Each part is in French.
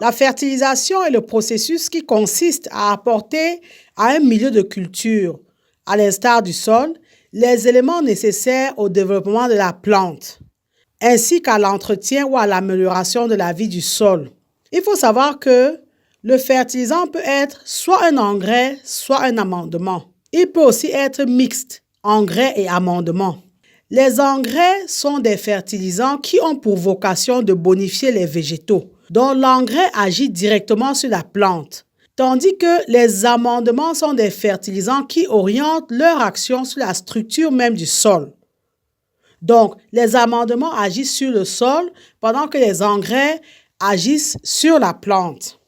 La fertilisation est le processus qui consiste à apporter à un milieu de culture, à l'instar du sol, les éléments nécessaires au développement de la plante, ainsi qu'à l'entretien ou à l'amélioration de la vie du sol. Il faut savoir que le fertilisant peut être soit un engrais, soit un amendement. Il peut aussi être mixte, engrais et amendement. Les engrais sont des fertilisants qui ont pour vocation de bonifier les végétaux, dont l'engrais agit directement sur la plante, tandis que les amendements sont des fertilisants qui orientent leur action sur la structure même du sol. Donc, les amendements agissent sur le sol pendant que les engrais agissent sur la plante.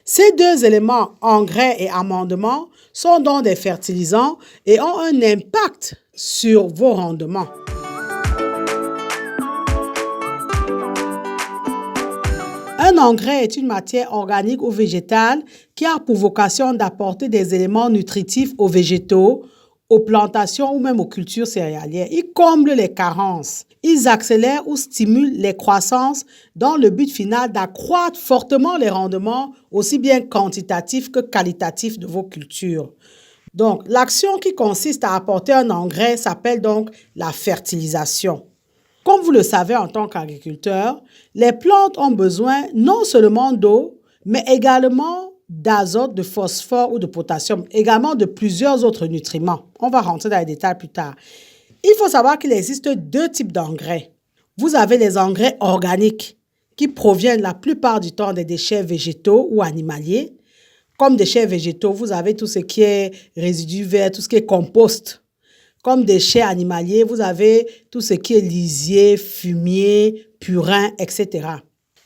Ces deux éléments, engrais et amendements, sont donc des fertilisants et ont un impact sur vos rendements. Un engrais est une matière organique ou végétale qui a pour vocation d'apporter des éléments nutritifs aux végétaux, aux plantations ou même aux cultures céréalières. Ils comblent les carences. Ils accélèrent ou stimulent les croissances dans le but final d'accroître fortement les rendements, aussi bien quantitatifs que qualitatifs de vos cultures. Donc, l'action qui consiste à apporter un engrais s'appelle donc la fertilisation. Comme vous le savez en tant qu'agriculteur, les plantes ont besoin non seulement d'eau, mais également d'azote, de phosphore ou de potassium, également de plusieurs autres nutriments. On va rentrer dans les détails plus tard. Il faut savoir qu'il existe deux types d'engrais. Vous avez les engrais organiques qui proviennent la plupart du temps des déchets végétaux ou animaliers. Comme déchets végétaux, vous avez tout ce qui est résidus verts, tout ce qui est compost. Comme déchets animaliers, vous avez tout ce qui est lisier, fumier, purin, etc.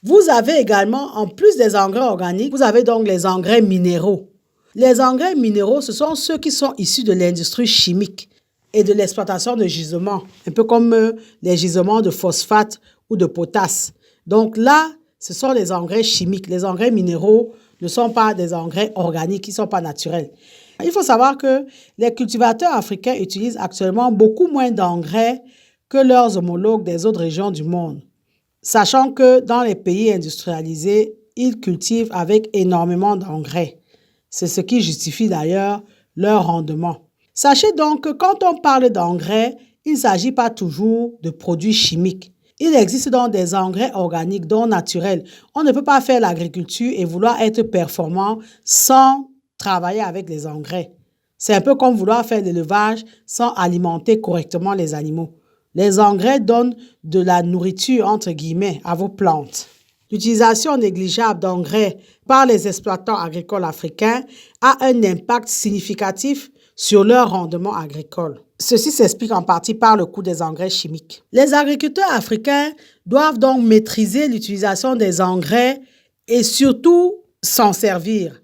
Vous avez également, en plus des engrais organiques, vous avez donc les engrais minéraux. Les engrais minéraux, ce sont ceux qui sont issus de l'industrie chimique et de l'exploitation de gisements, un peu comme les gisements de phosphate ou de potasse. Donc là, ce sont les engrais chimiques. Les engrais minéraux ne sont pas des engrais organiques, qui ne sont pas naturels. Il faut savoir que les cultivateurs africains utilisent actuellement beaucoup moins d'engrais que leurs homologues des autres régions du monde, sachant que dans les pays industrialisés, ils cultivent avec énormément d'engrais. C'est ce qui justifie d'ailleurs leur rendement. Sachez donc que quand on parle d'engrais, il ne s'agit pas toujours de produits chimiques. Il existe donc des engrais organiques, donc naturels. On ne peut pas faire l'agriculture et vouloir être performant sans travailler avec les engrais. C'est un peu comme vouloir faire de l'élevage sans alimenter correctement les animaux. Les engrais donnent de la nourriture, entre guillemets, à vos plantes. L'utilisation négligeable d'engrais par les exploitants agricoles africains a un impact significatif sur leur rendement agricole. Ceci s'explique en partie par le coût des engrais chimiques. Les agriculteurs africains doivent donc maîtriser l'utilisation des engrais et surtout s'en servir.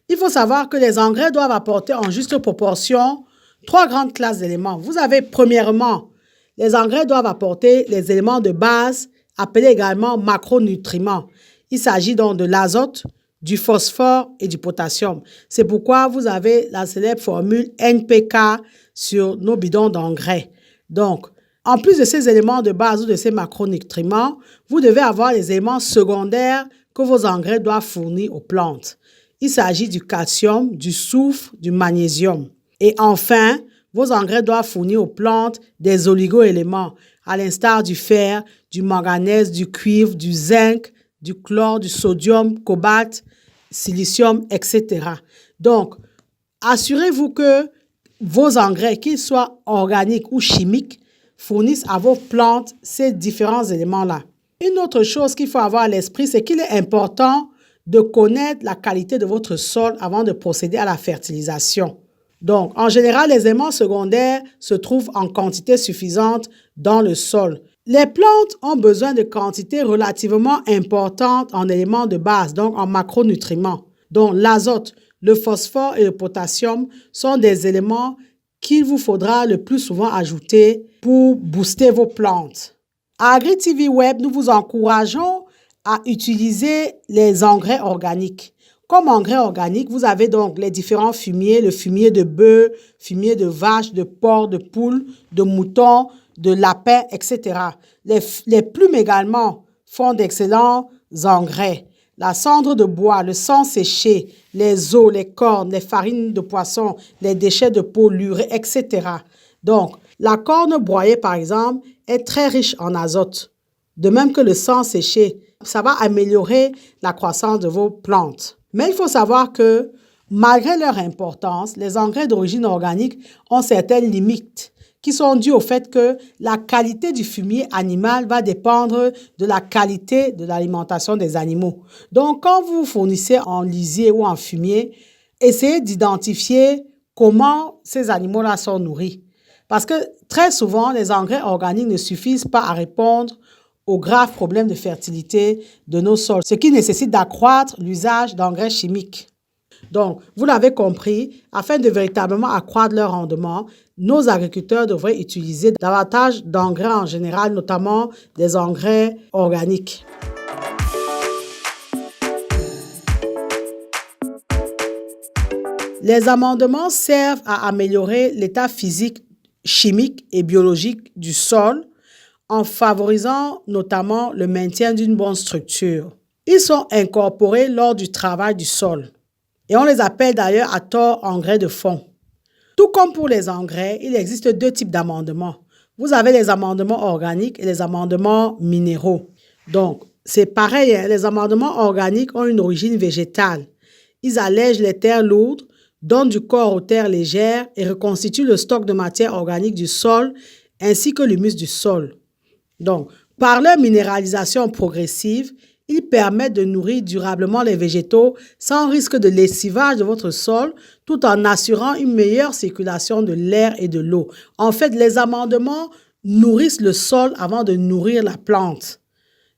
Il faut savoir que les engrais doivent apporter en juste proportion 3 grandes classes d'éléments. Vous avez premièrement, les engrais doivent apporter les éléments de base appelés également macronutriments. Il s'agit donc de l'azote, du phosphore et du potassium. C'est pourquoi vous avez la célèbre formule NPK sur nos bidons d'engrais. Donc, en plus de ces éléments de base ou de ces macronutriments, vous devez avoir les éléments secondaires que vos engrais doivent fournir aux plantes. Il s'agit du calcium, du soufre, du magnésium. Et enfin, vos engrais doivent fournir aux plantes des oligo-éléments, à l'instar du fer, du manganèse, du cuivre, du zinc, du chlore, du sodium, cobalt, silicium, etc. Donc, assurez-vous que vos engrais, qu'ils soient organiques ou chimiques, fournissent à vos plantes ces différents éléments-là. Une autre chose qu'il faut avoir à l'esprit, c'est qu'il est important de connaître la qualité de votre sol avant de procéder à la fertilisation. Donc, en général, les éléments secondaires se trouvent en quantité suffisante dans le sol. Les plantes ont besoin de quantités relativement importantes en éléments de base, donc en macronutriments, dont l'azote, le phosphore et le potassium sont des éléments qu'il vous faudra le plus souvent ajouter pour booster vos plantes. À AgriTV Web, nous vous encourageons à utiliser les engrais organiques. Comme engrais organique, vous avez donc les différents fumiers, le fumier de bœuf, fumier de vache, de porc, de poule, de mouton, de lapin, etc. Les plumes également font d'excellents engrais. la cendre de bois, le sang séché, les os, les cornes, les farines de poisson, les déchets de peau, l'urée, etc. Donc, la corne broyée, par exemple, est très riche en azote. De même que le sang séché, ça va améliorer la croissance de vos plantes. Mais il faut savoir que, malgré leur importance, les engrais d'origine organique ont certaines limites qui sont dues au fait que la qualité du fumier animal va dépendre de la qualité de l'alimentation des animaux. Donc, quand vous fournissez en lisier ou en fumier, essayez d'identifier comment ces animaux-là sont nourris. Parce que très souvent, les engrais organiques ne suffisent pas à répondre aux graves problèmes de fertilité de nos sols, ce qui nécessite d'accroître l'usage d'engrais chimiques. Donc, vous l'avez compris, afin de véritablement accroître leur rendement, nos agriculteurs devraient utiliser davantage d'engrais en général, notamment des engrais organiques. Les amendements servent à améliorer l'état physique, chimique et biologique du sol en favorisant notamment le maintien d'une bonne structure. Ils sont incorporés lors du travail du sol et on les appelle d'ailleurs à tort engrais de fond. Tout comme pour les engrais, il existe deux types d'amendements. Vous avez les amendements organiques et les amendements minéraux. Donc, c'est pareil, hein, les amendements organiques ont une origine végétale. Ils allègent les terres lourdes, donnent du corps aux terres légères et reconstituent le stock de matière organique du sol ainsi que l'humus du sol. Donc, par leur minéralisation progressive, ils permettent de nourrir durablement les végétaux sans risque de lessivage de votre sol, tout en assurant une meilleure circulation de l'air et de l'eau. En fait, les amendements nourrissent le sol avant de nourrir la plante.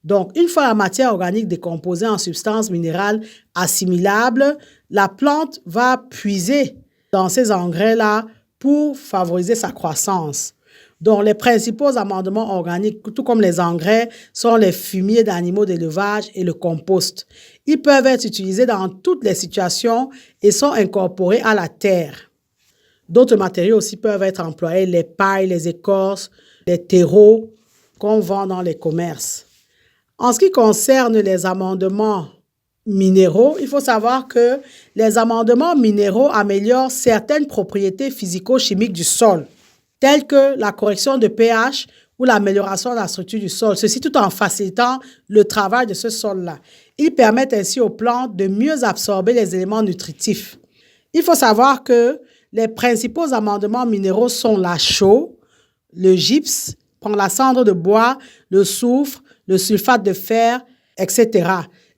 Donc, une fois la matière organique décomposée en substances minérales assimilables, la plante va puiser dans ces engrais-là pour favoriser sa croissance. Donc, les principaux amendements organiques, tout comme les engrais, sont les fumiers d'animaux d'élevage et le compost. Ils peuvent être utilisés dans toutes les situations et sont incorporés à la terre. D'autres matériaux aussi peuvent être employés, les pailles, les écorces, les terreaux qu'on vend dans les commerces. En ce qui concerne les amendements minéraux, il faut savoir que les amendements minéraux améliorent certaines propriétés physico-chimiques du sol, telles que la correction de pH ou l'amélioration de la structure du sol, ceci tout en facilitant le travail de ce sol-là. Ils permettent ainsi aux plantes de mieux absorber les éléments nutritifs. Il faut savoir que les principaux amendements minéraux sont la chaux, le gypse, la cendre de bois, le soufre, le sulfate de fer, etc.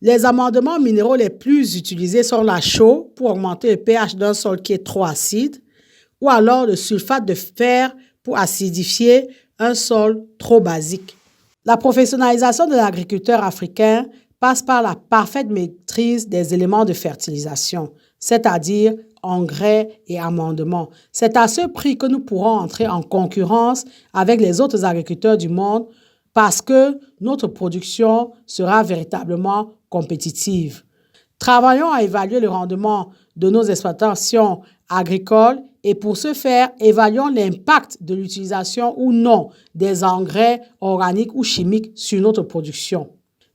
Les amendements minéraux les plus utilisés sont la chaux pour augmenter le pH d'un sol qui est trop acide, ou alors le sulfate de fer pour acidifier un sol trop basique. La professionnalisation de l'agriculteur africain passe par la parfaite maîtrise des éléments de fertilisation, c'est-à-dire engrais et amendements. C'est à ce prix que nous pourrons entrer en concurrence avec les autres agriculteurs du monde parce que notre production sera véritablement compétitive. Travaillons à évaluer le rendement de nos exploitations agricoles et pour ce faire, évaluons l'impact de l'utilisation ou non des engrais organiques ou chimiques sur notre production.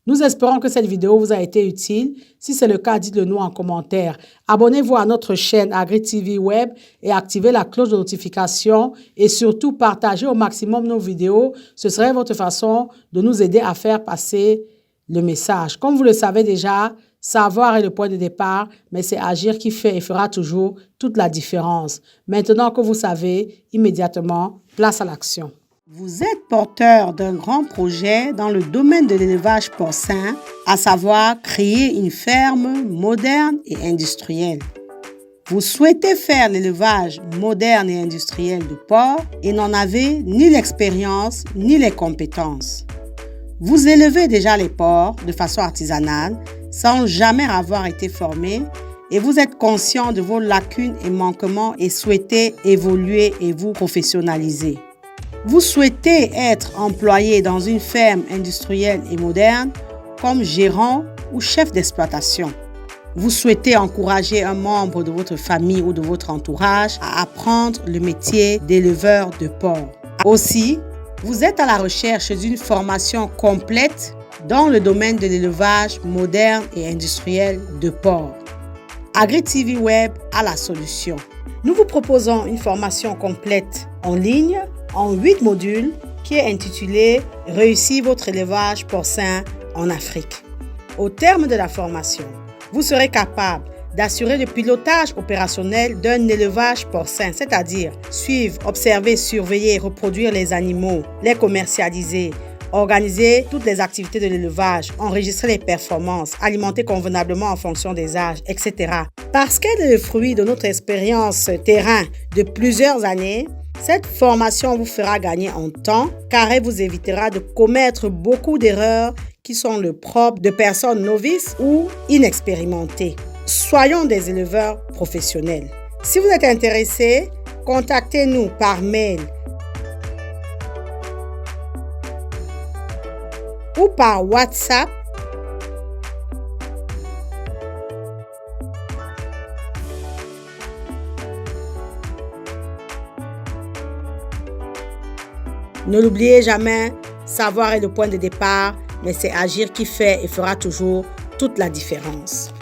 Nous espérons que cette vidéo vous a été utile. Si c'est le cas, dites-le nous en commentaire. Abonnez-vous à notre chaîne AgriTV Web et activez la cloche de notification et surtout partagez au maximum nos vidéos. Ce serait votre façon de nous aider à faire passer le message. Comme vous le savez déjà, savoir est le point de départ, mais c'est agir qui fait et fera toujours toute la différence. Maintenant que vous savez, immédiatement, place à l'action. Vous êtes porteur d'un grand projet dans le domaine de l'élevage porcin, à savoir créer une ferme moderne et industrielle. Vous souhaitez faire l'élevage moderne et industriel de porcs et n'en avez ni l'expérience ni les compétences. Vous élevez déjà les porcs de façon artisanale sans jamais avoir été formé et vous êtes conscient de vos lacunes et manquements et souhaitez évoluer et vous professionnaliser. Vous souhaitez être employé dans une ferme industrielle et moderne comme gérant ou chef d'exploitation. Vous souhaitez encourager un membre de votre famille ou de votre entourage à apprendre le métier d'éleveur de porcs. Aussi, vous êtes à la recherche d'une formation complète dans le domaine de l'élevage moderne et industriel de porc. AgriTV Web a la solution. Nous vous proposons une formation complète en ligne en 8 modules qui est intitulée « Réussir votre élevage porcin en Afrique ». Au terme de la formation, vous serez capable d'assurer le pilotage opérationnel d'un élevage porcin, c'est-à-dire suivre, observer, surveiller, reproduire les animaux, les commercialiser, organiser toutes les activités de l'élevage, enregistrer les performances, alimenter convenablement en fonction des âges, etc. Parce qu'elle est le fruit de notre expérience terrain de plusieurs années, cette formation vous fera gagner en temps car elle vous évitera de commettre beaucoup d'erreurs qui sont le propre de personnes novices ou inexpérimentées. Soyons des éleveurs professionnels. Si vous êtes intéressé, contactez-nous par mail ou par WhatsApp Ne l'oubliez jamais, savoir est le point de départ, mais c'est agir qui fait et fera toujours toute la différence.